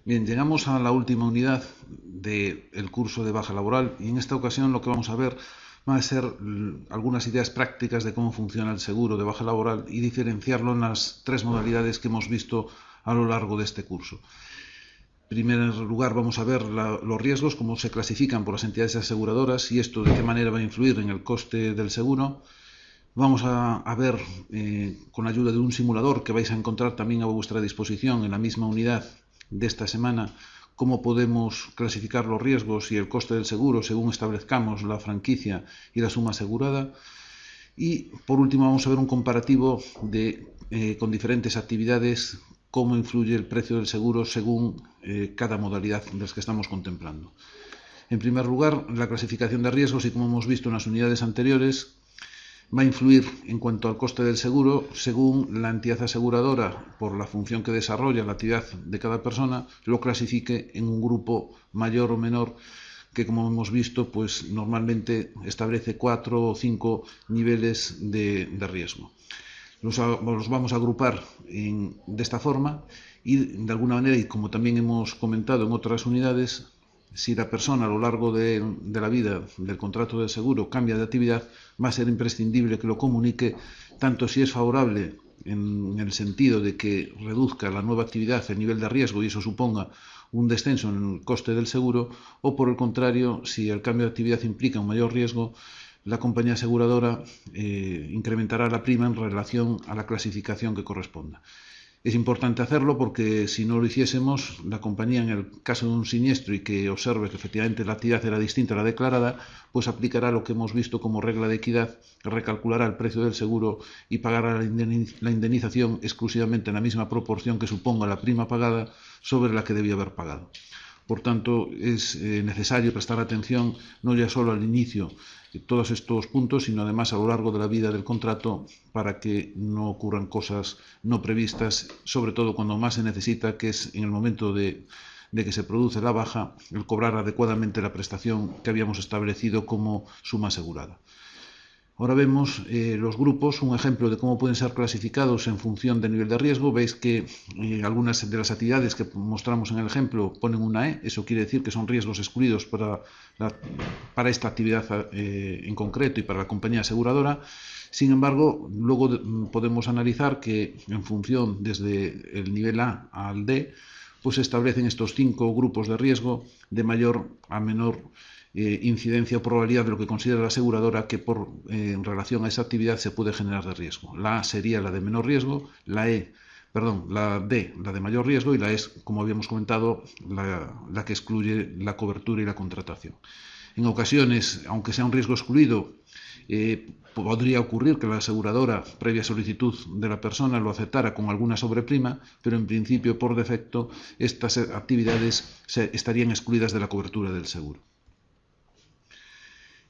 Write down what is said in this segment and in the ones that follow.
Bien, llegamos a la última unidad del curso de baja laboral y en esta ocasión lo que vamos a ver van a ser algunas ideas prácticas de cómo funciona el seguro de baja laboral y diferenciarlo en las tres modalidades que hemos visto a lo largo de este curso. En primer lugar vamos a ver los riesgos, cómo se clasifican por las entidades aseguradoras y esto de qué manera va a influir en el coste del seguro. Vamos a ver, con la ayuda de un simulador que vais a encontrar también a vuestra disposición en la misma unidad de esta semana, cómo podemos clasificar los riesgos y el coste del seguro según establezcamos la franquicia y la suma asegurada. Y por último vamos a ver un comparativo con diferentes actividades, cómo influye el precio del seguro según cada modalidad de las que estamos contemplando. En primer lugar, la clasificación de riesgos, y como hemos visto en las unidades anteriores, va a influir en cuanto al coste del seguro según la entidad aseguradora, por la función que desarrolla la actividad de cada persona, lo clasifique en un grupo mayor o menor que, como hemos visto, pues normalmente establece 4 o 5 niveles de riesgo. Los vamos a agrupar de esta forma y, de alguna manera, y como también hemos comentado en otras unidades, si la persona a lo largo de la vida del contrato de seguro cambia de actividad, va a ser imprescindible que lo comunique, tanto si es favorable en el sentido de que reduzca la nueva actividad el nivel de riesgo y eso suponga un descenso en el coste del seguro, o por el contrario, si el cambio de actividad implica un mayor riesgo, la compañía aseguradora incrementará la prima en relación a la clasificación que corresponda. Es importante hacerlo porque si no lo hiciésemos, la compañía, en el caso de un siniestro y que observe que efectivamente la actividad era distinta a la declarada, pues aplicará lo que hemos visto como regla de equidad, recalculará el precio del seguro y pagará la indemnización exclusivamente en la misma proporción que suponga la prima pagada sobre la que debía haber pagado. Por tanto, es necesario prestar atención no ya solo al inicio de todos estos puntos, sino además a lo largo de la vida del contrato para que no ocurran cosas no previstas, sobre todo cuando más se necesita, que es en el momento de que se produce la baja, el cobrar adecuadamente la prestación que habíamos establecido como suma asegurada. Ahora vemos los grupos, un ejemplo de cómo pueden ser clasificados en función del nivel de riesgo. Veis que algunas de las actividades que mostramos en el ejemplo ponen una E, eso quiere decir que son riesgos excluidos para esta actividad en concreto y para la compañía aseguradora. Sin embargo, luego podemos analizar que en función desde el nivel A al D, pues se establecen estos 5 grupos de riesgo de mayor a menor incidencia o probabilidad de lo que considera la aseguradora que en relación a esa actividad se puede generar de riesgo. La A sería la de menor riesgo, la D, la de mayor riesgo, y la E es, como habíamos comentado, la que excluye la cobertura y la contratación. En ocasiones, aunque sea un riesgo excluido, podría ocurrir que la aseguradora, previa solicitud de la persona, lo aceptara con alguna sobreprima, pero en principio, por defecto, estas actividades estarían excluidas de la cobertura del seguro.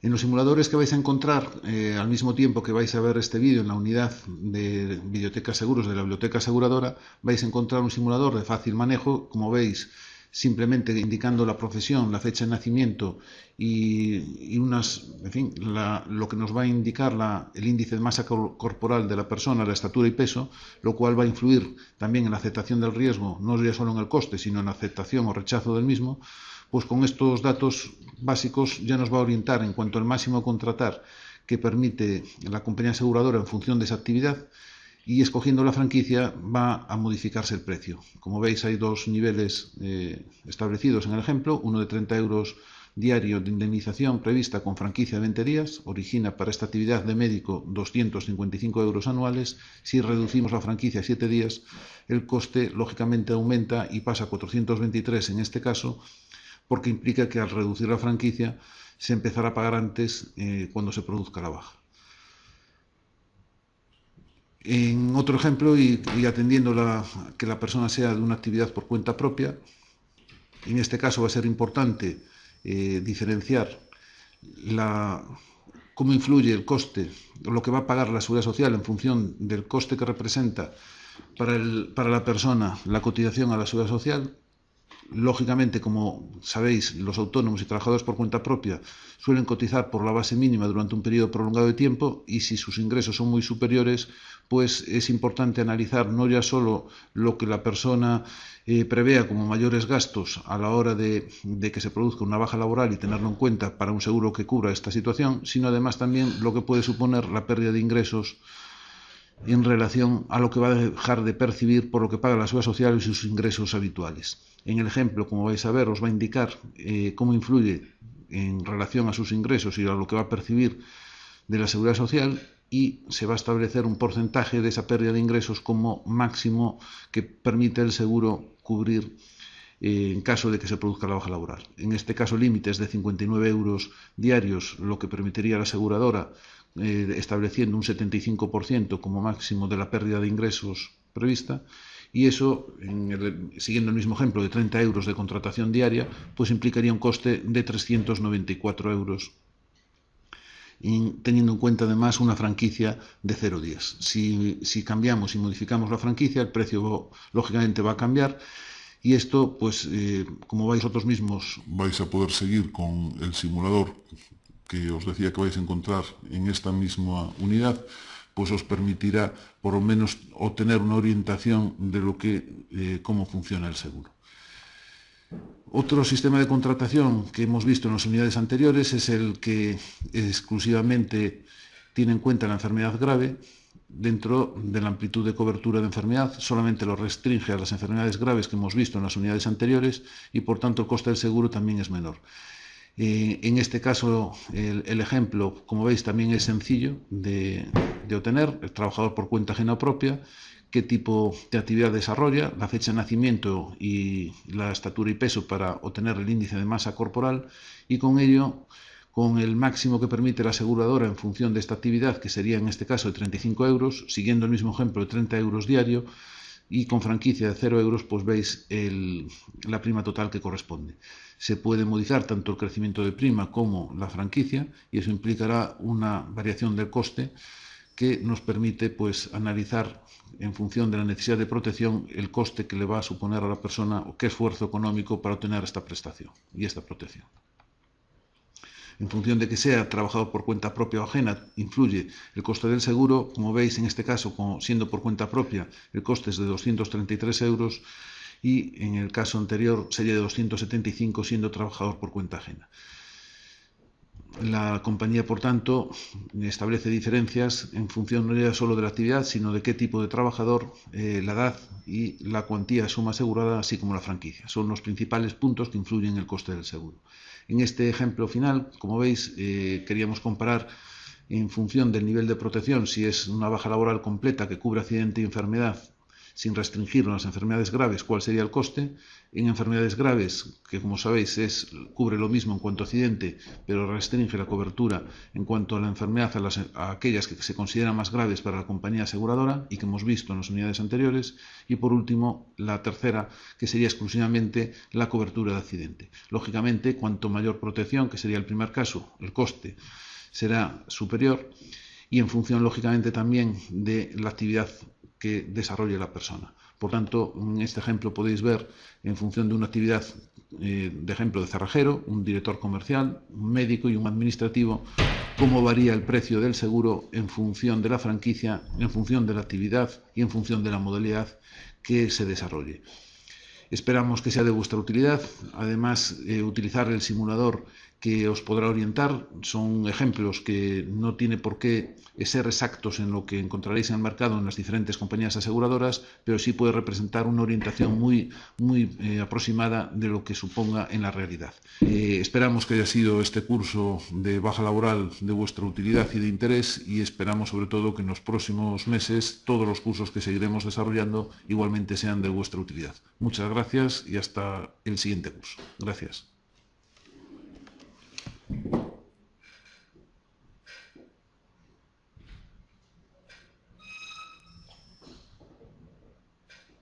En los simuladores que vais a encontrar, al mismo tiempo que vais a ver este vídeo en la unidad de Biblioteca Seguros de la Biblioteca Aseguradora, vais a encontrar un simulador de fácil manejo, como veis, simplemente indicando la profesión, la fecha de nacimiento y lo que nos va a indicar el índice de masa corporal de la persona, la estatura y peso, lo cual va a influir también en la aceptación del riesgo, no ya solo en el coste, sino en la aceptación o rechazo del mismo. Pues con estos datos básicos ya nos va a orientar en cuanto al máximo a contratar que permite la compañía aseguradora en función de esa actividad, y escogiendo la franquicia va a modificarse el precio. Como veis, hay dos niveles establecidos en el ejemplo, uno de 30 euros diario de indemnización prevista con franquicia de 20 días, origina para esta actividad de médico 255 euros anuales. Si reducimos la franquicia a 7 días, el coste lógicamente aumenta y pasa a 423 en este caso, porque implica que al reducir la franquicia se empezará a pagar antes cuando se produzca la baja. En otro ejemplo, y atendiendo que la persona sea de una actividad por cuenta propia, en este caso va a ser importante diferenciar cómo influye el coste, lo que va a pagar la seguridad social en función del coste que representa para la persona la cotización a la seguridad social. Lógicamente, como sabéis, los autónomos y trabajadores por cuenta propia suelen cotizar por la base mínima durante un periodo prolongado de tiempo y si sus ingresos son muy superiores, pues es importante analizar no ya solo lo que la persona prevea como mayores gastos a la hora de que se produzca una baja laboral y tenerlo en cuenta para un seguro que cubra esta situación, sino además también lo que puede suponer la pérdida de ingresos en relación a lo que va a dejar de percibir por lo que paga la seguridad social y sus ingresos habituales. En el ejemplo, como vais a ver, os va a indicar cómo influye en relación a sus ingresos y a lo que va a percibir de la seguridad social y se va a establecer un porcentaje de esa pérdida de ingresos como máximo que permite el seguro cubrir en caso de que se produzca la baja laboral. En este caso, límites de 59 euros diarios, lo que permitiría a la aseguradora estableciendo un 75% como máximo de la pérdida de ingresos prevista, y eso, siguiendo el mismo ejemplo de 30 euros de contratación diaria, pues implicaría un coste de 394 euros, teniendo en cuenta además una franquicia de 0 días. Si cambiamos y modificamos la franquicia, el precio lógicamente va a cambiar. Y esto, pues, como vais vosotros mismos, vais a poder seguir con el simulador que os decía que vais a encontrar en esta misma unidad, pues os permitirá por lo menos obtener una orientación de lo que, cómo funciona el seguro. Otro sistema de contratación que hemos visto en las unidades anteriores es el que exclusivamente tiene en cuenta la enfermedad grave. Dentro de la amplitud de cobertura de enfermedad, solamente lo restringe a las enfermedades graves que hemos visto en las unidades anteriores y, por tanto, el coste del seguro también es menor. En este caso, el ejemplo, como veis, también es sencillo de obtener. El trabajador por cuenta ajena o propia, qué tipo de actividad desarrolla, la fecha de nacimiento y la estatura y peso para obtener el índice de masa corporal y con ello, con el máximo que permite la aseguradora en función de esta actividad, que sería en este caso de 35 euros, siguiendo el mismo ejemplo de 30 euros diario y con franquicia de 0 euros, pues veis la prima total que corresponde. Se puede modificar tanto el crecimiento de prima como la franquicia y eso implicará una variación del coste que nos permite pues analizar en función de la necesidad de protección el coste que le va a suponer a la persona o qué esfuerzo económico para obtener esta prestación y esta protección. En función de que sea trabajador por cuenta propia o ajena, influye el coste del seguro. Como veis, en este caso, siendo por cuenta propia, el coste es de 233 euros y en el caso anterior sería de 275 siendo trabajador por cuenta ajena. La compañía, por tanto, establece diferencias en función no ya solo de la actividad, sino de qué tipo de trabajador, la edad y la cuantía de suma asegurada, así como la franquicia. Son los principales puntos que influyen en el coste del seguro. En este ejemplo final, como veis, queríamos comparar en función del nivel de protección, si es una baja laboral completa que cubre accidente y enfermedad, sin restringirlo a las enfermedades graves, cuál sería el coste. En enfermedades graves, que como sabéis cubre lo mismo en cuanto a accidente, pero restringe la cobertura en cuanto a la enfermedad a aquellas que se consideran más graves para la compañía aseguradora y que hemos visto en las unidades anteriores. Y por último, la tercera, que sería exclusivamente la cobertura de accidente. Lógicamente, cuanto mayor protección, que sería el primer caso, el coste será superior y en función, lógicamente, también de la actividad que desarrolle la persona. Por tanto, en este ejemplo podéis ver, en función de una actividad, de ejemplo de cerrajero, un director comercial, un médico y un administrativo, cómo varía el precio del seguro en función de la franquicia, en función de la actividad y en función de la modalidad que se desarrolle. Esperamos que sea de vuestra utilidad. Además, utilizar el simulador que os podrá orientar. Son ejemplos que no tiene por qué ser exactos en lo que encontraréis en el mercado en las diferentes compañías aseguradoras, pero sí puede representar una orientación muy aproximada de lo que suponga en la realidad. Esperamos que haya sido este curso de baja laboral de vuestra utilidad y de interés y esperamos sobre todo que en los próximos meses todos los cursos que seguiremos desarrollando igualmente sean de vuestra utilidad. Muchas gracias y hasta el siguiente curso. Gracias.